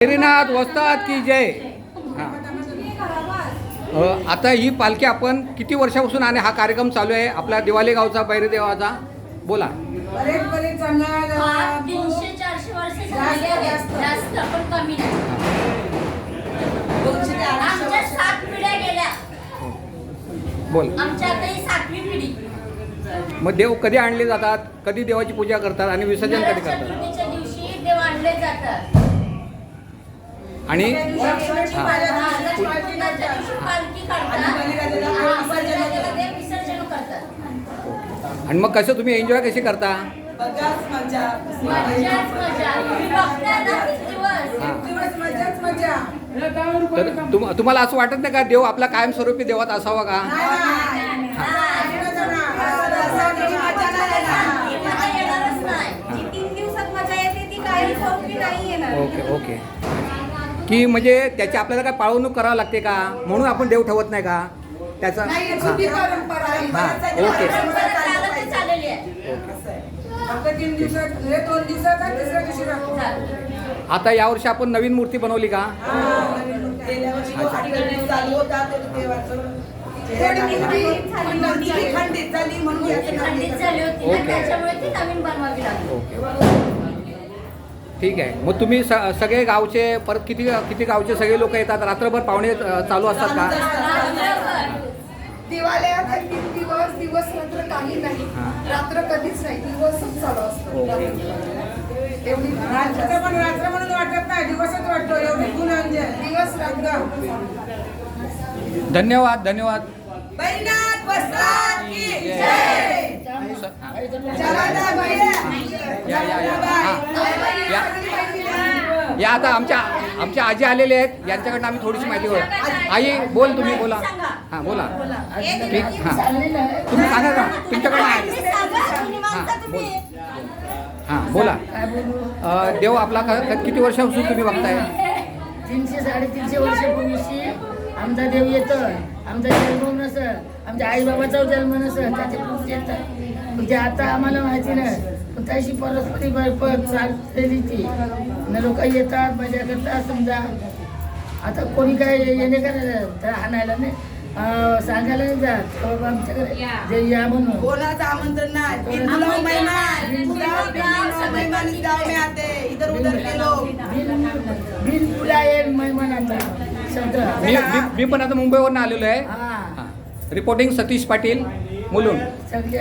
श्रीनाथ वस्ताद की जय. आता ही पालखी आपण किती वर्षापासून आणि हा कार्यक्रम चालू आहे आपला दिवाले गावचा बैरदेवाचा बोला. बरेच चांगला 300-400 वर्ष जास्त पण कमी नाही. आमच्या 7 पिढ्या गेल्या. बोल. आमच्या आता ही 7वी पिढी. मग देव कधी आणले जातात, कधी देवाची पूजा करतात आणि विसर्जन कधी करतात? चतुर्थीच्या दिवशी देव आणले जातात आणि पालखी काढतात विसर्जन करतात. आणि मग कसं तुम्ही एन्जॉय कशी करता? मजाच मजा. तुम्ही बघताय ना 30 दिवस. तर तुम्हाला असं वाटत नाही का देव आपला कायमस्वरूपी देवात असावा का? येणारच नाही. 3 दिवसात मजा येते ती काही नाही येणार. Okay okay. की म्हणजे त्याची आपल्याला काय पाळवणूक करावं लागते का म्हणून आपण देव ठेवत नाही का त्याचा? जुनी परंपरा आहे. हां ओके चालतच चाललेली आहे. फक्त 3 दिवसात 2 दिवसात आणि तिसऱ्या दिवशी राहतो. आता यावर्षी आपण नवीन मूर्ती बनवली का? गेल्या वर्षी चालू होता खंडित झाली म्हणून खंडित झाली होती ना, ओके. त्याच्यामुळे ती नवीन बनवावी लागली. ओके ठीक आहे. मग तुम्ही सगळे गावचे परत किती गावचे सगळे लोक येतात रात्रभर पाहुणे चालू असतात का? दिवाळ्यात 3 दिवस रात्र काही नाही. रात्र कधीच नाही, दिवसच चालू असतो. एवढी रात्र पण रात्र म्हणून वाटत नाही, दिवसच वाटतो. एवढी गुण दिवस रात्र. धन्यवाद धन्यवाद. बैनाथ वस्ताद की जय. या आता आमच्या आजी आलेले आहेत यांच्याकडनं आम्ही थोडीशी माहिती घेऊ. आई बोल, तुम्ही बोला. हां बोला. ठीक. हां तुम्ही सांगा का तुमच्याकडनं आहे? हां बोल. हां बोला. देव आपला किती वर्षापासून तुम्ही बघताय? 300-350 वर्षापूर्वीशी आमचा देव येतं. आमचा जन्म नसं, आमच्या आईबाबाचा जन्म नसं, त्याच्या पूर्वी येतं. म्हणजे आता आम्हाला माहिती नाही, पण तशी परस्परी चाललेली ती लोक येतात, मजा करतात. समजा आता कोणी काय येणे का आणायला नाही, सांगायला नाही जात बाबा आमच्याकडे जे या म्हणून. कोणाचं आमंत्रण नाही. इधर उधर के लोग बिन बुलाये मेहमानाचा शब्द. मी पण आता मुंबईवरून आलेलो आहे. हा रिपोर्टिंग सतीश पाटील मुलुंड. सगळे